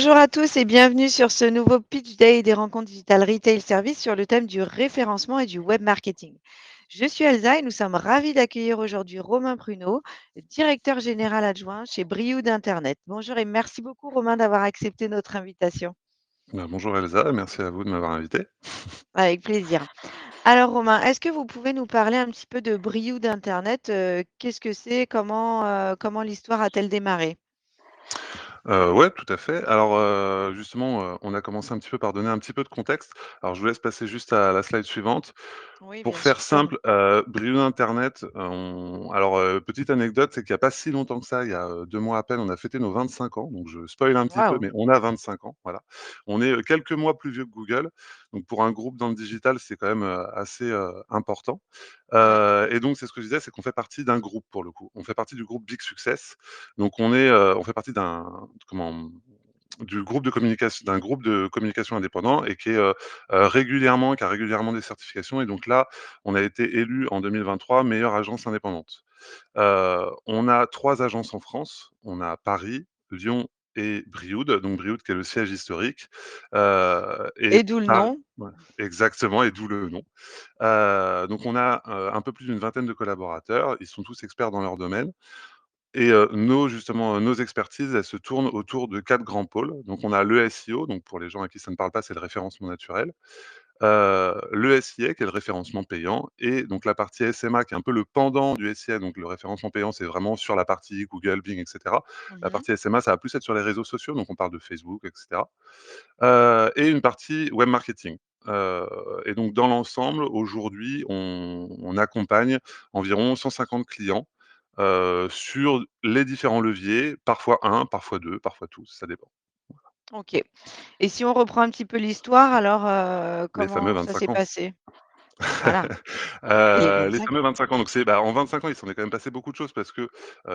Bonjour à tous et bienvenue sur ce nouveau Pitch Day des rencontres Digital Retail Service sur le thème du référencement et du web marketing. Je suis Elsa et nous sommes ravis d'accueillir aujourd'hui Romain Pruneau, directeur général adjoint chez Brioude Internet. Bonjour et merci beaucoup Romain d'avoir accepté notre invitation. Bonjour Elsa, merci à vous de m'avoir invité. Avec plaisir. Alors Romain, est-ce que vous pouvez nous parler un petit peu de Brioude Internet? Qu'est-ce que c'est? Comment l'histoire a-t-elle démarré? Ouais, tout à fait. Alors, justement, on a commencé un petit peu par donner un petit peu de contexte. Alors je vous laisse passer juste à la slide suivante. Oui, Pour bien faire sûr. simple, Brioude Internet, petite anecdote, c'est qu'il y a pas si longtemps que ça, il y a, 2 mois à peine, on a fêté nos 25 ans, donc je spoil un petit peu, Waouh! mais on a 25 ans, voilà. On est, quelques mois plus vieux que Google, donc pour un groupe dans le digital, c'est quand même, assez, important. Ouais. Et donc c'est ce que je disais, c'est qu'on fait partie d'un groupe pour le coup. On fait partie du groupe Big Success, donc on fait partie du groupe de communication d'un groupe de communication indépendant et qui a régulièrement des certifications et donc là, on a été élu en 2023 meilleure agence indépendante. On a 3 agences en France. On a Paris, Lyon et Brioude, donc Brioude qui est le siège historique, et Et d'où le Par nom? ouais, exactement et d'où le nom. Donc on a, un peu plus d'une vingtaine de collaborateurs. Ils sont tous experts dans leur domaine. Et nos expertises, elles se tournent autour de 4 grands pôles. Donc on a le SEO, donc pour les gens à qui ça ne parle pas, c'est le référencement naturel. Le SIA qui est le référencement payant et donc la partie SMA qui est un peu le pendant du SIA, donc le référencement payant, c'est vraiment sur la partie Google, Bing et cetera. La Mmh. partie SMA, ça va plus être sur les réseaux sociaux, donc on parle de Facebook et cetera. Et une partie web marketing. Heu et donc dans l'ensemble, aujourd'hui, on accompagne environ 150 clients, sur les différents leviers, parfois un, parfois 2, parfois tous, ça dépend. OK. Et si on reprend un petit peu l'histoire, alors, Les fameux comment ça s'est 25 ans. passé? Voilà, les Les 25 fameux ans. 25 ans, donc en 25 ans, il s'en est quand même passé beaucoup de choses parce que,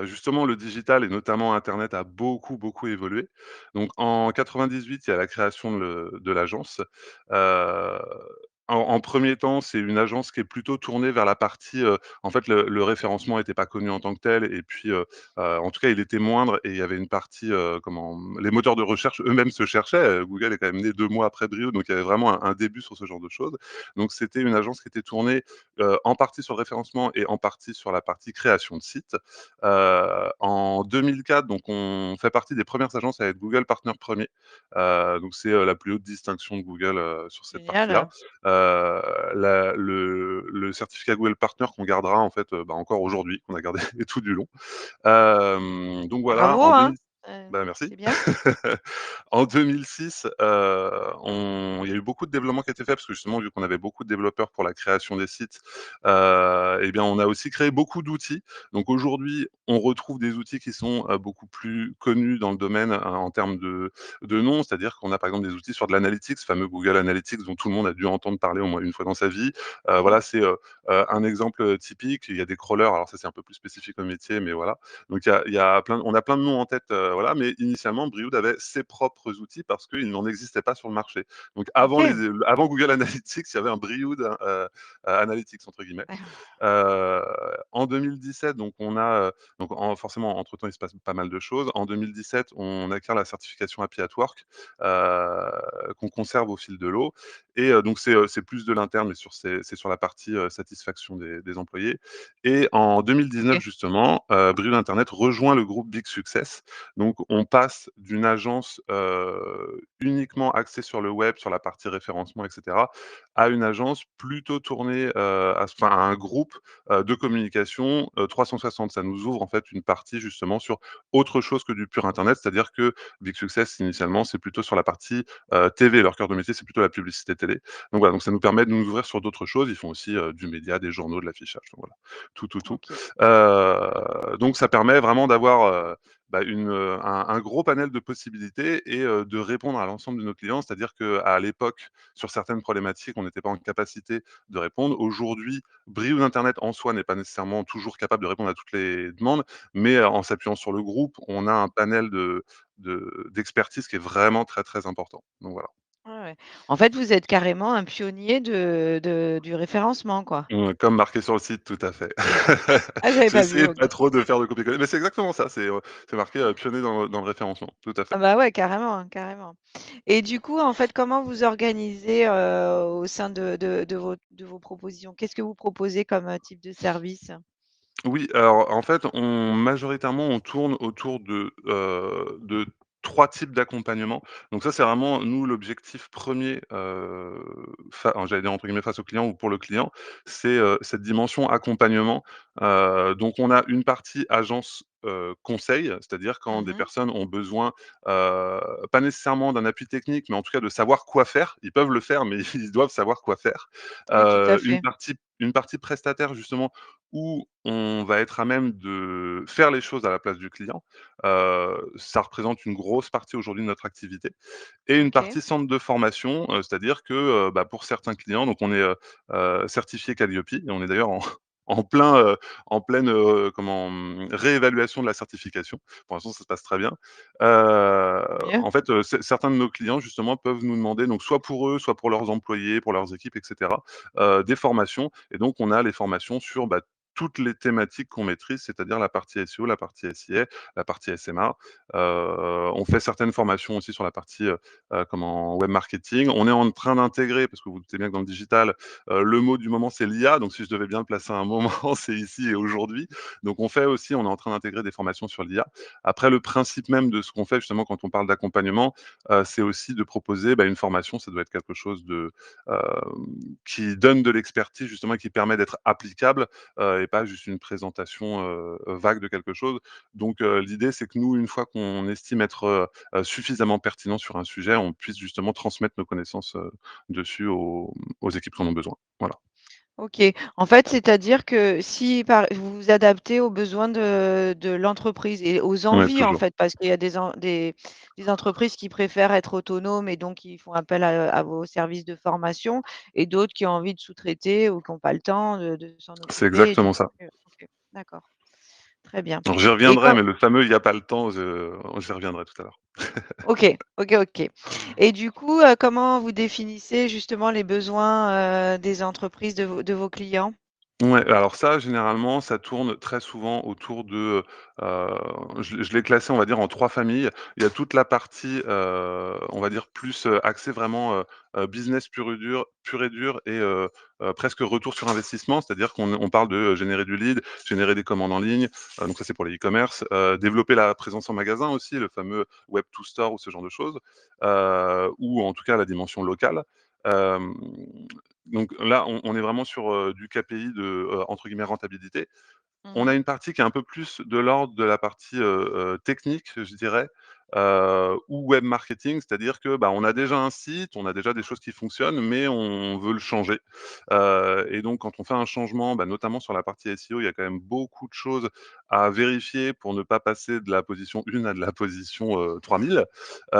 justement le digital et notamment internet a beaucoup, beaucoup évolué. Donc en 98, il y a la création de l'agence. Heu, en 1er temps, c'est une agence qui est plutôt tournée vers la partie, en fait le référencement était pas connu en tant que tel et puis, en tout cas il était moindre et il y avait une partie, les moteurs de recherche eux-mêmes se cherchaient. Google est quand même né 2 mois après Brio, donc il y avait vraiment un début sur ce genre de choses. Donc c'était une agence qui était tournée, en partie sur le référencement et en partie sur la partie création de sites. En 2004, donc on fait partie des premières agences à être Google Partner Premier. Donc c'est, la plus haute distinction de Google, sur cette partie-là. Génial. Le certificat Google Partner qu'on gardera en fait, encore aujourd'hui, qu'on a gardé tout du long. Donc voilà, Bravo, en hein, 2000 bah, merci. c'est bien. En 2006, il y a eu beaucoup de développement qui a été fait parce que justement, vu qu'on avait beaucoup de développeurs pour la création des sites, et bien, on a aussi créé beaucoup d'outils. Donc aujourd'hui, on retrouve des outils qui sont, beaucoup plus connus dans le domaine, en termes de noms. C'est-à-dire qu'on a, par exemple, des outils sur de l'analytics, fameux Google Analytics dont tout le monde a dû entendre parler au moins une fois dans sa vie. Mmh. Voilà, c'est, un exemple, typique. Il y a des crawlers, alors ça, c'est un peu plus spécifique au métier, mais voilà. Donc il y a plein on a plein de noms en tête, voilà, mais initialement Brioude avait ses propres outils parce qu'il n'en existait pas sur le marché. Donc OK. avant Google Analytics, il y avait un Brioude, Analytics entre guillemets. Heu, En 2017, donc on a, donc en forcément entre-temps il se passe pas mal de choses. En 2017, on acquiert la certification Happy at Work, qu'on conserve au fil de l'eau et donc c'est plus de l'interne, mais c'est sur la partie, satisfaction des employés et en 2019 OK. justement, Bril Internet rejoint le groupe Big Success. Donc on passe d'une agence, uniquement axée sur le web, sur la partie référencement et cetera, à une agence plutôt tournée, à un groupe, de communication, 360. Ça nous ouvre en fait une partie justement sur autre chose que du pur internet. C'est-à-dire que Big Success initialement, c'est plutôt sur la partie, TV. Leur cœur de métier, c'est plutôt la publicité télé. Donc voilà, donc ça nous permet de nous ouvrir sur d'autres choses. Ils font aussi, du média, des journaux, de l'affichage, donc voilà, tout, tout, tout. OK. Donc ça permet vraiment d'avoir, un gros panel de possibilités et de répondre à l'ensemble de nos clients. C'est-à-dire qu'à l'époque, sur certaines problématiques, on n'était pas en capacité de répondre. Aujourd'hui, Brioude Internet en soi n'est pas nécessairement toujours capable de répondre à toutes les demandes, mais en s'appuyant sur le groupe, on a un panel d'expertise qui est vraiment très, très important. Donc voilà. Ouais, ouais. En fait, vous êtes carrément un pionnier de du référencement, quoi? Comme marqué sur le site, tout à fait. Ah, j'avais J'ai pas vu, essayé OK. pas trop de faire de copier-coller, mais c'est exactement ça, c'est marqué, pionnier dans le référencement, tout à fait. Ah bah, ouais, carrément, hein, carrément. Et du coup, en fait, comment vous organisez, au sein de vos propositions? Qu'est-ce que vous proposez comme, type de service? Oui, alors en fait, majoritairement, on tourne autour de 3 types d'accompagnement. Donc ça, c'est vraiment nous l'objectif premier, fa alors j'allais dire entre guillemets «face au client» ou pour le client, c'est, cette dimension accompagnement. Donc on a une partie agence, conseil, c'est-à-dire quand des Mmh. personnes ont besoin, pas nécessairement d'un appui technique, mais en tout cas de savoir quoi faire. Ils peuvent le faire, mais ils doivent savoir quoi faire. Oui, tout à Une fait. partie prestataire justement où on va être à même de faire les choses à la place du client. Ça représente une grosse partie aujourd'hui de notre activité et une OK. partie centre de formation, c'est-à-dire que, bah, pour certains clients, donc on est, certifié Qualiopi et on est d'ailleurs en en plein, en pleine, réévaluation de la certification. Pour l'instant, ça se passe très bien. Tant mieux. En fait, certains de nos clients justement peuvent nous demander donc soit pour eux, soit pour leurs employés, pour leurs équipes et cetera, des formations et donc on a les formations sur, bah, toutes les thématiques qu'on maîtrise, c'est-à-dire la partie SEO, la partie SIA, la partie SMA. On fait certaines formations aussi sur la partie, web marketing. On est en train d'intégrer, parce que vous doutez bien que dans le digital, le mot du moment, c'est l'IA. Donc si je devais bien le placer à un moment, c'est ici et aujourd'hui. Donc on est en train d'intégrer des formations sur l'IA. Après, le principe même de ce qu'on fait, justement, quand on parle d'accompagnement, c'est aussi de proposer, bah, une formation. Ça doit être quelque chose qui donne de l'expertise, justement, et qui permet d'être applicable, et pas juste une présentation, vague de quelque chose. Donc, l'idée, c'est que nous, une fois qu'on estime être, suffisamment pertinent sur un sujet, on puisse justement transmettre nos connaissances, dessus aux équipes qui en ont besoin. Voilà. OK. En fait, c'est-à-dire que si par vous vous adaptez aux besoins de l'entreprise et aux Ouais, envies, en toujours. fait, parce qu'il y a des entreprises qui préfèrent être autonomes et donc ils font appel à vos services de formation et d'autres qui ont envie de sous-traiter ou qui ont pas le temps de s'en C'est occuper et du exactement coup ça. OK, d'accord, très bien. Alors j'y Et reviendrai, quand mais le fameux «il y a pas le temps», j'y reviendrai tout à l'heure. OK, OK, OK. Et du coup, comment vous définissez justement les besoins, des entreprises de vos clients? Ouais, alors ça, généralement, ça tourne très souvent autour de, je l'ai classé, on va dire, en 3 familles. Il y a toute la partie, on va dire plus, axée vraiment, business pur et dur et presque retour sur investissement. C'est-à-dire qu'on parle de générer du lead, générer des commandes en ligne, donc ça, c'est pour les e-commerce, développer la présence en magasin aussi, le fameux web to store ou ce genre de choses, ou en tout cas la dimension locale. Hem donc là, on est vraiment sur, du KPI de, entre guillemets «rentabilité». On a Mmh. une partie qui est un peu plus de l'ordre de la partie, technique, je dirais, ou web marketing. C'est-à-dire que, bah, on a déjà un site, on a déjà des choses qui fonctionnent, mais on veut le changer. Et donc quand on fait un changement, bah, notamment sur la partie SEO, il y a quand même beaucoup de choses à vérifier pour ne pas passer de la position 1 à de la position, 3000. Il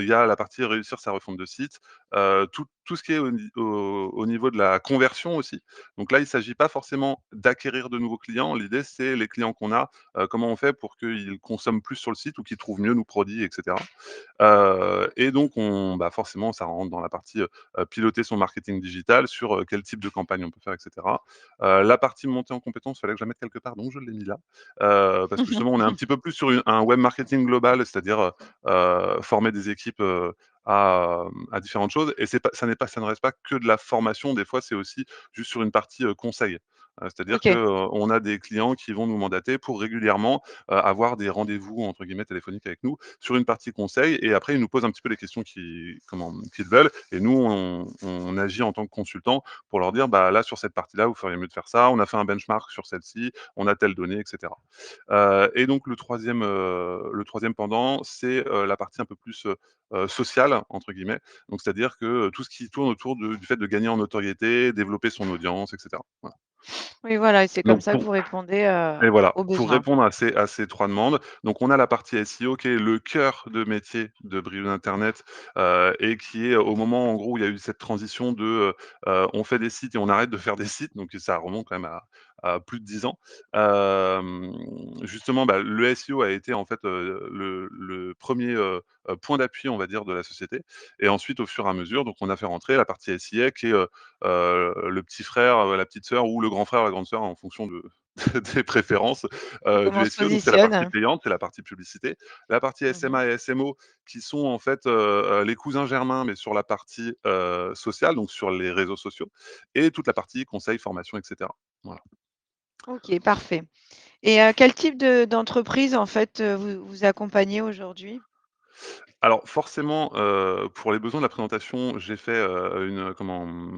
y a la partie réussir sa refonte de site, tout ce qui est au niveau de la conversion aussi. Donc là, il ne s'agit pas forcément d'acquérir de nouveaux clients. L'idée, c'est les clients qu'on a, comment on fait pour qu'ils consomment plus sur le site ou qu'ils trouvent mieux nos produits et cetera. Et donc forcément, ça rentre dans la partie, piloter son marketing digital sur, quel type de campagne on peut faire et cetera. La partie montée en compétences, il fallait que je la mette quelque part, donc je l'ai mis là. Parce que justement, on est un petit peu plus sur un web marketing global, c'est-à-dire, former des équipes, à différentes choses et ça ne reste pas que de la formation. Des fois, c'est aussi juste sur une partie, conseil. C'est-à-dire que, OK. on a des clients qui vont nous mandater pour régulièrement, avoir des «rendez-vous» entre guillemets téléphoniques avec nous sur une partie conseil et après ils nous posent un petit peu les questions qu'ils veulent et nous on agit en tant que consultant pour leur dire: «Bah, là sur cette partie-là, vous feriez mieux de faire ça. On a fait un benchmark sur celle-ci, on a telle donnée» et cetera. Et donc le troisième pendant, c'est, la partie un peu plus, «sociale» entre guillemets. Donc c'est-à-dire que, tout ce qui tourne autour du fait de gagner en notoriété, développer son audience et cetera. Voilà. Oui, voilà et c'est comme Donc ça que vous répondez, et voilà, aux pour besoins. répondre à ces 3 demandes, donc on a la partie SEO qui est le cœur de métier de Brioude Internet, et qui est au moment, en gros, où il y a eu cette transition de, on fait des sites et on arrête de faire des sites, donc ça remonte quand même à plus de 10 ans. Justement, bah, le SEO a été en fait, le 1er, point d'appui, on va dire, de la société et ensuite au fur et à mesure, donc on a fait rentrer la partie SIA qui est, le petit frère, la petite sœur ou le grand frère, la grande sœur en fonction de des préférences, Comment on du se SEO. Donc c'est la partie positionne? payante, c'est la partie publicité. La partie Mmh. SMA et SMO qui sont en fait, les cousins germains, mais sur la partie, sociale, donc sur les réseaux sociaux et toute la partie conseil, formation et cetera. Voilà. OK, parfait. Et quel type d'entreprise, en fait, vous accompagnez aujourd'hui? Alors forcément, pour les besoins de la présentation, j'ai fait,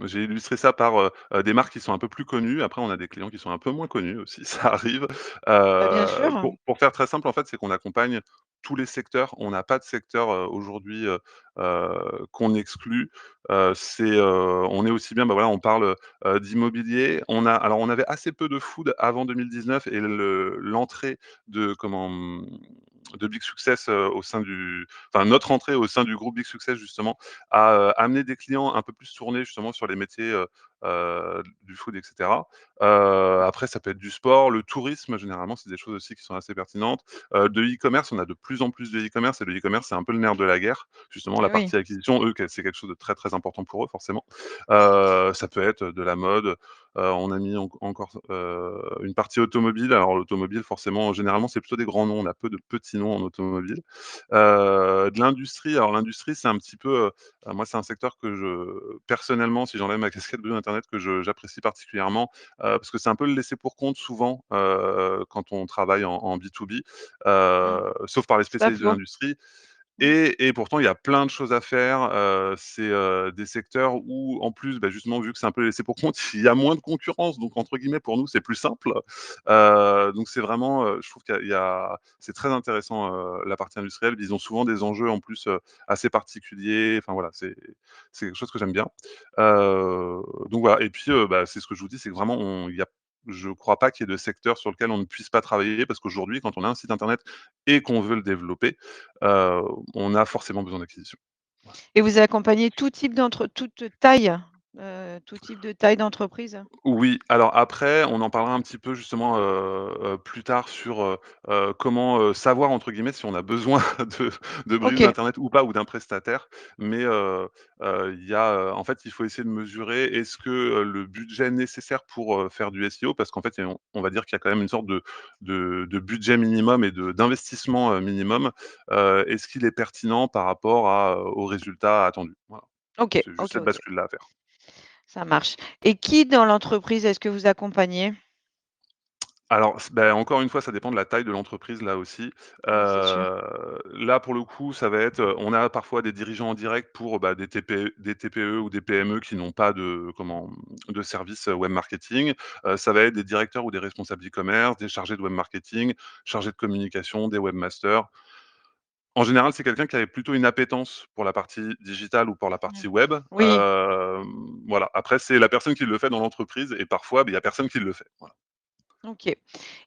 j'ai illustré ça par, des marques qui sont un peu plus connues. Après, on a des clients qui sont un peu moins connus aussi, ça arrive. Bah, bien sûr. Pour faire très simple, en fait, c'est qu'on accompagne tous les secteurs. On n'a pas de secteur, aujourd'hui, qu'on exclut. On est aussi bien, bah, voilà, on parle, d'immobilier. On avait assez peu de food avant 2019 et l'entrée de de Big Success, au sein du enfin notre entrée au sein du groupe Big Success justement a, amené des clients un peu plus tournés justement sur les métiers, du food et cetera. Après ça peut être du sport, le tourisme généralement, c'est des choses aussi qui sont assez pertinentes. De l'e-commerce, on a de plus en plus de e-commerce et le e-commerce, c'est un peu le nerf de la guerre. Justement la Eh oui. partie acquisition, eux, c'est quelque chose de très, très important pour eux forcément. Ça peut être de la mode, on a mis encore, une partie automobile. Alors l'automobile forcément, généralement, c'est plutôt des grands noms, on a peu de petits noms en automobile. De l'industrie, alors l'industrie, c'est un petit peu, moi, c'est un secteur que je personnellement, si j'enlève ma casquette bleu internet, que j'apprécie particulièrement, parce que c'est un peu le laisser pour compte souvent, quand on travaille en B2B, Mmh. sauf par les C'est pas spécialistes de faux. l'industrie. Mmh. Et pourtant, il y a plein de choses à faire. C'est, des secteurs où, en plus, bah, justement, vu que c'est un peu laissé pour compte, il y a moins de concurrence. Donc, entre guillemets, pour nous, c'est plus simple. Donc, c'est vraiment, je trouve c'est très intéressant, la partie industrielle. Ils ont souvent des enjeux, en plus, assez particuliers. Enfin, voilà, c'est quelque chose que j'aime bien. Donc, voilà. Et puis, bah, c'est ce que je vous dis, c'est que vraiment, je crois pas qu'il y ait de secteur sur lequel on ne puisse pas travailler parce qu'aujourd'hui, quand on a un site internet et qu'on veut le développer, heu, on a forcément besoin d'acquisition. Voilà. Et vous accompagnez toute taille, tout type de taille d'entreprise? Oui, alors après, on en parlera un petit peu justement, plus tard sur, comment, «savoir» entre guillemets si on a besoin de briques OK, d'internet ou pas ou d'un prestataire. Mais, en fait, il faut essayer de mesurer est-ce que, le budget nécessaire pour, faire du SEO parce qu'en fait, on va dire qu'il y a quand même une sorte de budget minimum et d'investissement, minimum. Est-ce qu'il est pertinent par rapport aux résultats attendus? Voilà. OK, C'est juste OK, cette OK, bascule-là à faire. ça marche. Et qui dans l'entreprise est-ce que vous accompagnez? Alors, encore une fois, ça dépend de la taille de l'entreprise, là aussi. Oui, c'est sûr. Là, pour le coup, ça va être, on a parfois des dirigeants en direct pour, bah, des TPE ou des PME qui n'ont pas de service, web marketing. Ça va être des directeurs ou des responsables e-commerce, des chargés de web marketing, chargés de communication, des webmasters. En général, c'est quelqu'un qui avait plutôt une appétence pour la partie digitale ou pour la Mmh. partie web. Oui, Voilà. Après, c'est la personne qui le fait dans l'entreprise et parfois, beh, il y a personne qui le fait. Voilà. OK.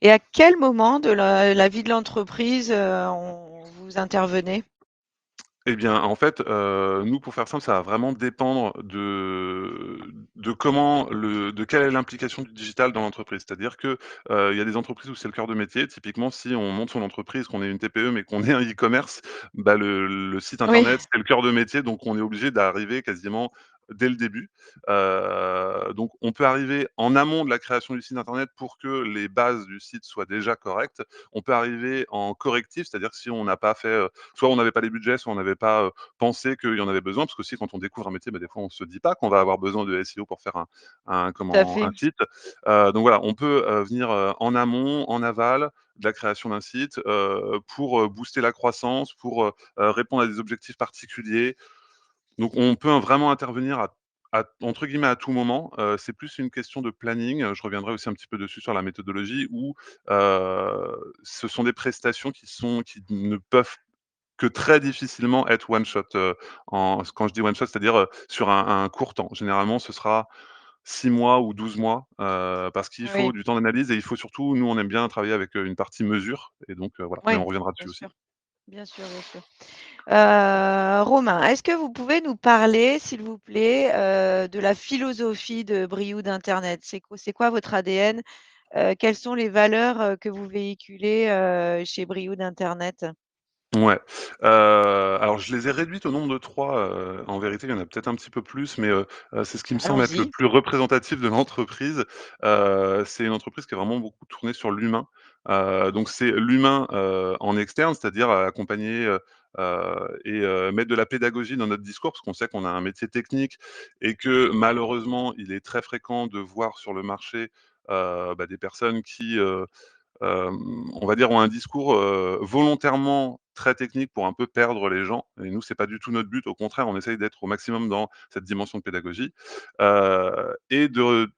Et à quel moment de la vie de l'entreprise, on vous intervenez? Eh bien, en fait, nous, pour faire simple, ça va vraiment dépendre de quelle est l'implication du digital dans l'entreprise. C'est-à-dire que, il y a des entreprises où c'est le cœur de métier. Typiquement, si on monte son entreprise, qu'on est une TPE, mais qu'on est un e-commerce, bah, le site Oui, internet, c'est le cœur de métier, donc on est obligé d'arriver quasiment dès le début. Donc on peut arriver en amont de la création du site internet pour que les bases du site soient déjà correctes. On peut arriver en correctif, c'est-à-dire que si on n'a pas fait, soit on n'avait pas les budgets, soit on n'avait pas, pensé qu'il y en avait besoin. Parce qu'aussi quand on découvre un métier, bah, des fois on se dit pas qu'on va avoir besoin de SEO pour faire tout à fait. un site. Donc voilà, on peut, venir, en amont, en aval de la création d'un site, pour, booster la croissance, pour, répondre à des objectifs particuliers. Donc on peut vraiment intervenir à entre guillemets «à tout moment». C'est plus une question de planning. Je reviendrai aussi un petit peu dessus sur la méthodologie où, ce sont des prestations qui ne peuvent que très difficilement être one shot, quand je dis one shot, c'est-à-dire, sur un court temps. Généralement, ce sera 6 mois ou 12 mois, parce qu'il faut Oui, du temps d'analyse et il faut surtout nous, on aime bien travailler avec, une partie mesure et donc voilà, mais oui, on reviendra bien dessus aussi. sûr, bien sûr, bien sûr. Romain, est-ce que vous pouvez nous parler, s'il vous plaît, de la philosophie de Brioude Internet? C'est quoi votre ADN? quelles sont les valeurs, que vous véhiculez, chez Brio d'Internet? Ouais, alors je les ai réduites au nombre de 3. En vérité, il y en a peut-être un petit peu plus, mais c'est ce qui me semble être le Allons-y. plus représentatif de l'entreprise. C'est une entreprise qui est vraiment beaucoup tournée sur l'humain. Donc c'est l'humain, en externe, c'est-à-dire accompagner, mettre de la pédagogie dans notre discours, parce qu'on sait qu'on a un métier technique et que malheureusement, il est très fréquent de voir sur le marché, des personnes qui, on va dire, ont un discours, volontairement très technique pour un peu perdre les gens et nous, c'est pas du tout notre but. Au contraire, on essaye d'être au maximum dans cette dimension de pédagogie, et de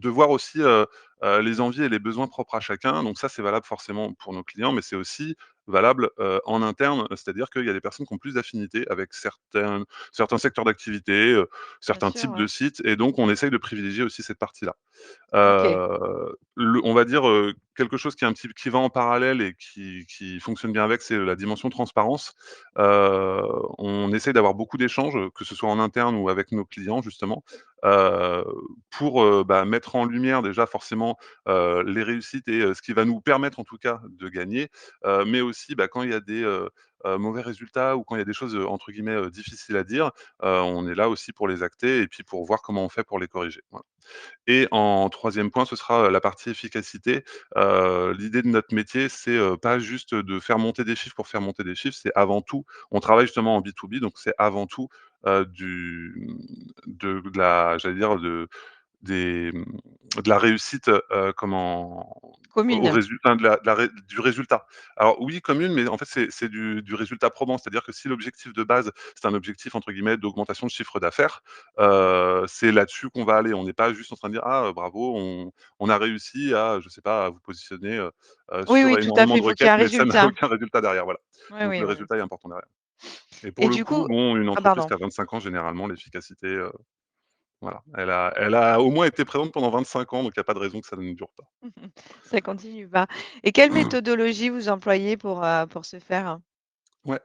voir aussi, les envies et les besoins propres à chacun. Donc ça, c'est valable forcément pour nos clients, mais c'est aussi valable, en interne. C'est-à-dire qu'il y a des personnes qui ont plus d'affinités avec certains secteurs d'activité, Bien certains sûr, types ouais. de sites et donc on essaye de privilégier aussi cette partie-là. OK. Le on va dire, quelque chose qui est un petit qui va en parallèle et qui fonctionne bien avec, c'est la dimension transparence. On essaie d'avoir beaucoup d'échanges, que ce soit en interne ou avec nos clients justement, heu, pour, mettre en lumière déjà forcément, les réussites et ce qui va nous permettre en tout cas de gagner, mais aussi, quand il y a des, mauvais résultats ou quand il y a des choses, entre guillemets, «difficiles» à dire, on est là aussi pour les acter et puis pour voir comment on fait pour les corriger. Voilà. Et en troisième point, ce sera, la partie efficacité. L'idée de notre métier, c'est, pas juste de faire monter des chiffres pour faire monter des chiffres, c'est avant tout on travaille justement en B2B, donc c'est avant tout, de la j'allais dire de la réussite, comment au Commune. résultat de la ré du résultat. Alors oui, commune, mais en fait, c'est du résultat probant. C'est-à-dire que si l'objectif de base, c'est un objectif entre guillemets «d'augmentation de chiffre d'affaires», c'est là-dessus qu'on va aller. On n'est pas juste en train de dire: «Ah, bravo, on a réussi à, je sais pas, à vous positionner, Oui, sur oui, tout à énormément fait, de il faut qu'il y ait requêtes», un mais ça n'a résultat. aucun résultat derrière, voilà. Oui, Donc oui, le oui. résultat est important derrière. Et pour Et le du coup, coup bon, une ah entreprise pardon. qui a 25 ans, généralement, l'efficacité, voilà, elle a au moins été présente pendant 25 ans, donc il y a pas de raison que ça ne dure pas. Ça continue pas. Et quelle méthodologie vous employez pour ce faire? Ouais,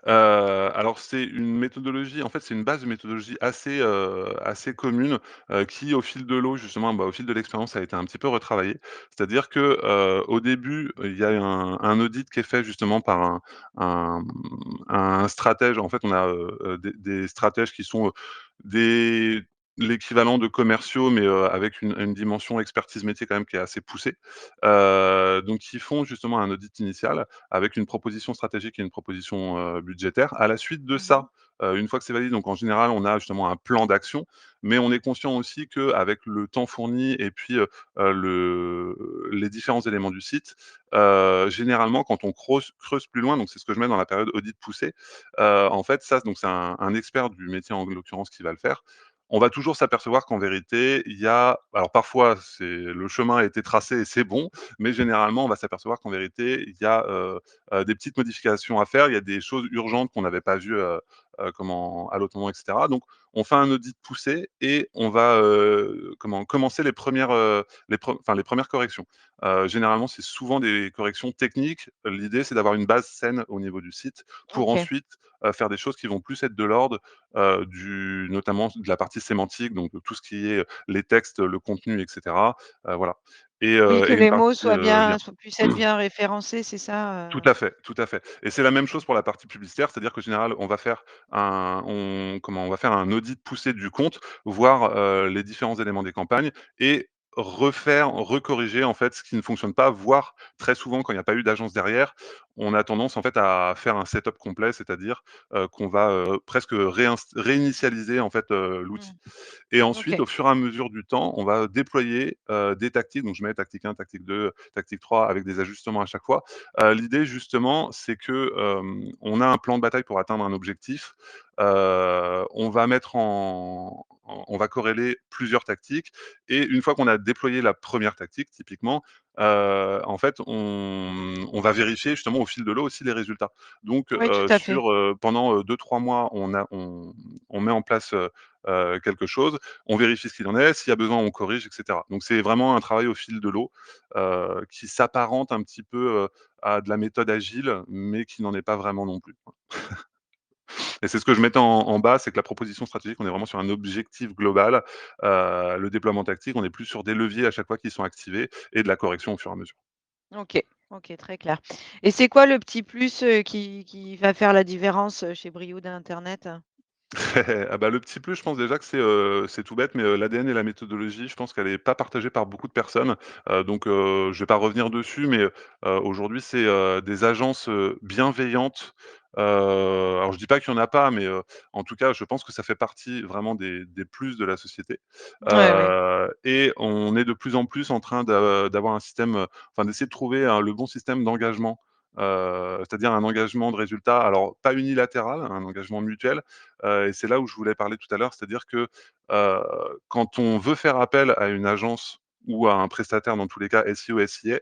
alors c'est une méthodologie en fait, c'est une base de méthodologie assez commune, qui au fil de l'eau justement, au fil de l'expérience a été un petit peu retravaillée. C'est-à-dire que, au début, il y a un audit qui est fait justement par un, un stratège. En fait, on a, des stratèges qui sont, des l'équivalent de commerciaux, mais, avec une dimension expertise métier quand même qui est assez poussée. Donc ils font justement un audit initial avec une proposition stratégique et une proposition, budgétaire. À la suite de Mmh. ça, une fois que c'est validé, donc en général, on a justement un plan d'action, mais on est conscient aussi qu'avec le temps fourni et puis, les différents éléments du site, généralement, quand on creuse plus loin, donc c'est ce que je mets dans la période audit poussé, en fait, ça, donc c'est un expert du métier, en l'occurrence, qui va le faire. On va toujours s'apercevoir qu'en vérité, il y a alors parfois, c'est le chemin a été tracé et c'est bon, mais généralement, on va s'apercevoir qu'en vérité, il y a, des petites modifications à faire. Il y a des choses urgentes qu'on n'avait pas vues, comment à l'autre moment et cetera. Donc on fait un audit poussé et on va, commencer les premières corrections. Généralement, c'est souvent des corrections techniques. L'idée, c'est d'avoir une base saine au niveau du site pour OK. ensuite, faire des choses qui vont plus être de l'ordre, du notamment de la partie sémantique, donc de tout ce qui est, les textes, le contenu et cetera, voilà Oui, que et une les mots partie, soient bien lien. puissent être bien référencés, c'est ça, Tout à fait, tout à fait et c'est la même chose pour la partie publicitaire, c'est-à-dire qu'en général, on va faire un audit poussé du compte, voir, les différents éléments des campagnes et recorriger, en fait, ce qui ne fonctionne pas, voire très souvent, quand il n'y a pas eu d'agence derrière, on a tendance, en fait, à faire un setup complet, c'est-à-dire, qu'on va, presque réinitialiser, en fait, l'outil. Mmh. Et ensuite, OK. au fur et à mesure du temps, on va déployer, des tactiques. Donc je mets tactique 1, tactique 2, tactique 3 avec des ajustements à chaque fois. L'idée justement, c'est que, on a un plan de bataille pour atteindre un objectif. On va corréler plusieurs tactiques et une fois qu'on a déployé la première tactique typiquement, en fait, on va vérifier justement au fil de l'eau aussi les résultats. Donc, Oui, tout à fait. pendant, 2-3 mois, on met en place, quelque chose, on vérifie ce qu'il en est, s'il y a besoin, on corrige et cetera. Donc c'est vraiment un travail au fil de l'eau, qui s'apparente un petit peu, à de la méthode agile, mais qui n'en est pas vraiment non plus. Et c'est ce que je mettais en bas, c'est que la proposition stratégique, on est vraiment sur un objectif global. Le déploiement tactique, on est plus sur des leviers à chaque fois qui sont activés et de la correction au fur et à mesure. OK, OK, très clair. Et c'est quoi le petit plus, qui va faire la différence, chez Brioude Internet? Ah bah, le petit plus, je pense déjà que c'est tout bête, mais l'ADN et la méthodologie, je pense qu'elle est pas partagée par beaucoup de personnes. Je vais pas revenir dessus, mais aujourd'hui, c'est, des agences, bienveillantes. Alors je dis pas qu'il y en a pas, mais en tout cas, je pense que ça fait partie vraiment des plus de la société. Ouais, ouais, Et on est de plus en plus en train d'avoir un système, enfin d'essayer de trouver le bon système d'engagement. C'est-à-dire un engagement de résultat, alors pas unilatéral, un engagement mutuel. Et c'est là où je voulais parler tout à l'heure, c'est-à-dire que, heu, quand on veut faire appel à une agence ou à un prestataire, dans tous les cas SEO, SIA,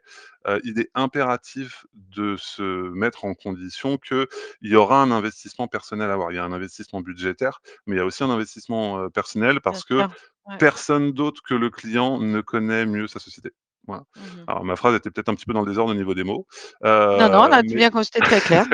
il est impératif de se mettre en condition qu'il y aura un investissement personnel à avoir. Il y a un investissement budgétaire, mais il y a aussi un investissement, personnel bien parce que sûr. Ouais. personne d'autre que le client ne connaît mieux sa société. Voilà. Mmh. Alors ma phrase était peut-être un petit peu dans le désordre au niveau des mots, Non, non, là, tu mais bien c'était très clair.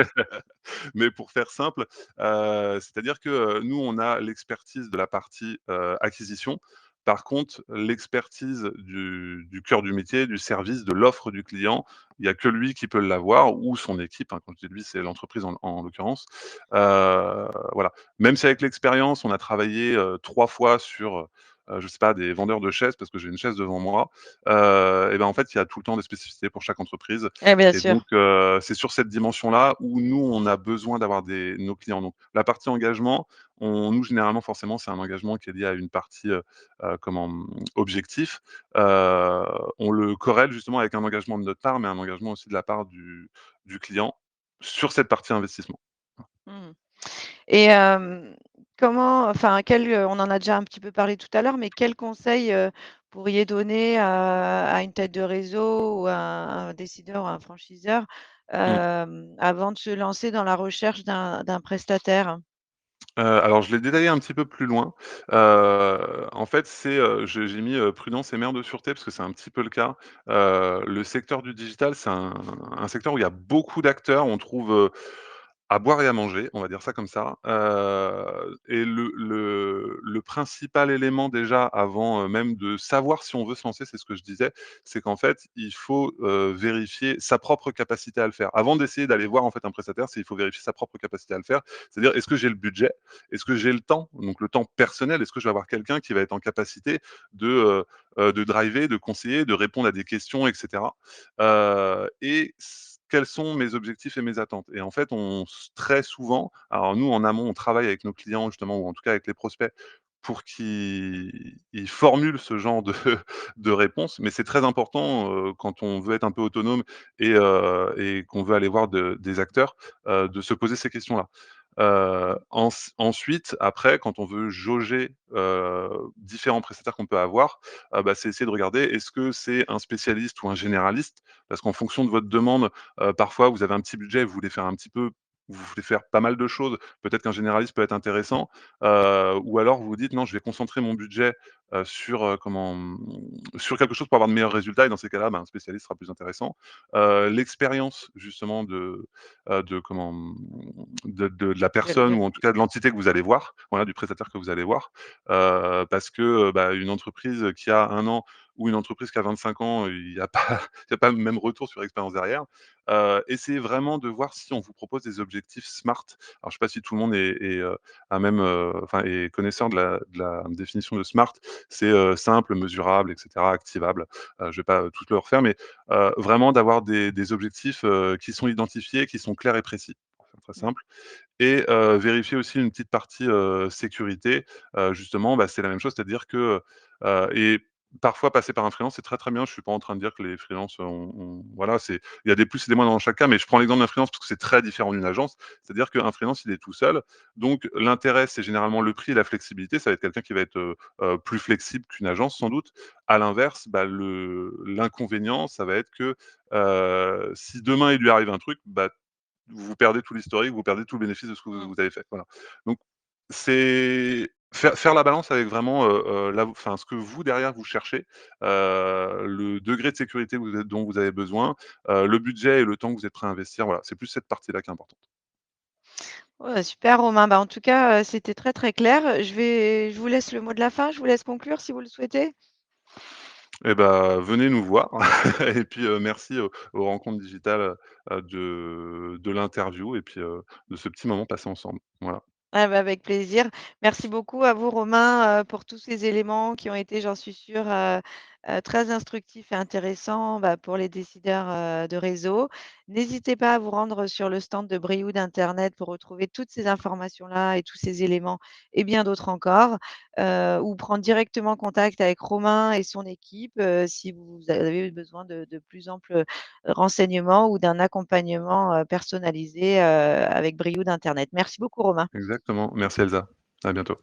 mais pour faire simple, c'est-à-dire que, nous, on a l'expertise de la partie, acquisition. Par contre, l'expertise du cœur du métier, du service, de l'offre du client, il y a que lui qui peut l'avoir ou son équipe, hein. Quand je dis lui, c'est l'entreprise en l'occurrence. Voilà. Même si avec l'expérience, on a travaillé, 3 fois sur, je sais pas, des vendeurs de chaises parce que j'ai une chaise devant moi, et ben, en fait, il y a tout le temps des spécificités pour chaque entreprise. Eh bien Et sûr. donc, c'est sur cette dimension-là où nous, on a besoin d'avoir nos clients. Donc la partie engagement, nous, généralement, forcément, c'est un engagement qui est lié à une partie, objectif. On le corrèle justement avec un engagement de notre part, mais un engagement aussi de la part du client sur cette partie investissement. Mmh. Et comment enfin, on en a déjà un petit peu parlé tout à l'heure, mais quels conseils, pourriez donner à une tête de réseau ou à un décideur ou un franchiseur, Mmh. avant de se lancer dans la recherche d'un prestataire? Alors je l'ai détaillé un petit peu plus loin. En fait, j'ai mis, prudence et mère de sûreté parce que c'est un petit peu le cas. Le secteur du digital, c'est un secteur où il y a beaucoup d'acteurs. On trouve, à boire et à manger, on va dire ça comme ça. Et le principal élément déjà avant, même de savoir si on veut se lancer, c'est ce que je disais, c'est qu'en fait, il faut, vérifier sa propre capacité à le faire. Avant d'essayer d'aller voir en fait un prestataire, il faut vérifier sa propre capacité à le faire. C'est-à-dire, est-ce que j'ai le budget? Est-ce que j'ai le temps? Donc le temps personnel, est-ce que je vais avoir quelqu'un qui va être en capacité de driver, de conseiller, de répondre à des questions et cetera? Quels sont mes objectifs et mes attentes? Et en fait, très souvent, alors nous, en amont, on travaille avec nos clients justement ou en tout cas avec les prospects pour qu'ils formulent ce genre de de réponses. Mais c'est très important, quand on veut être un peu autonome et qu'on veut aller voir des acteurs, de se poser ces questions-là. Ensuite, après, quand on veut jauger, différents prestataires qu'on peut avoir, bah, c'est essayer de regarder est-ce que c'est un spécialiste ou un généraliste? Parce qu'en fonction de votre demande, parfois vous avez un petit budget, vous voulez faire pas mal de choses. Peut-être qu'un généraliste peut être intéressant, ou alors vous vous dites: «Non, je vais concentrer mon budget, sur quelque chose pour avoir de meilleurs résultats» et dans ces cas-là, bah, un spécialiste sera plus intéressant. L'expérience justement de la personne De ou en tout cas de l'entité que vous allez voir, voilà, du prestataire que vous allez voir. Parce que, bah, une entreprise qui a 1 an ou une entreprise qui a 25 ans, il y a pas il y a pas le même retour sur l'expérience derrière. Essayez vraiment de voir si on vous propose des objectifs SMART. Alors je sais pas si tout le monde est connaisseur de la définition de SMART. C'est, simple, mesurable et cetera, activable. Je vais pas tout le refaire, mais, vraiment d'avoir des objectifs, qui sont identifiés, qui sont clairs et précis, pour faire très mmh, simple. Et vérifier aussi une petite partie, sécurité. Justement, bah, c'est la même chose, c'est-à-dire que, et parfois passer par un freelance, c'est très, très bien. Je suis pas en train de dire que les freelances ont voilà, il y a des plus et des moins dans chaque cas, mais je prends l'exemple d'un freelance parce que c'est très différent d'une agence. C'est-à-dire qu'un freelance, il est tout seul, donc l'intérêt, c'est généralement le prix et la flexibilité. Ça va être quelqu'un qui va être, plus flexible qu'une agence sans doute. À l'inverse, bah, l'inconvénient, ça va être que, si demain il lui arrive un truc, bah, vous perdez tout l'historique, vous perdez tout le bénéfice de ce que mmh. vous avez fait, voilà. Donc c'est faire la balance avec vraiment, ce que vous derrière vous cherchez, le degré de sécurité dont vous avez besoin, le budget et le temps que vous êtes prêt à investir, voilà, c'est plus cette partie-là qui est importante. Ouais, super Romain. Bah, en tout cas, c'était très, très clair. Je vous laisse le mot de la fin, je vous laisse conclure si vous le souhaitez. Et bah, venez nous voir et puis, merci aux rencontres digitales, de l'interview et puis, de ce petit moment passé ensemble. Voilà. Ah bah, avec plaisir. Merci beaucoup à vous Romain, pour tous ces éléments qui ont été, j'en suis sûre, très instructifs et intéressants, bah, pour les décideurs, de réseau. N'hésitez pas à vous rendre sur le stand de Brioude Internet pour retrouver toutes ces informations-là et tous ces éléments et bien d'autres encore, ou prendre directement contact avec Romain et son équipe, si vous avez besoin de plus amples, renseignements ou d'un accompagnement, personnalisé, avec Brioude Internet. Merci beaucoup Romain. Exactement. Merci Elsa. À bientôt.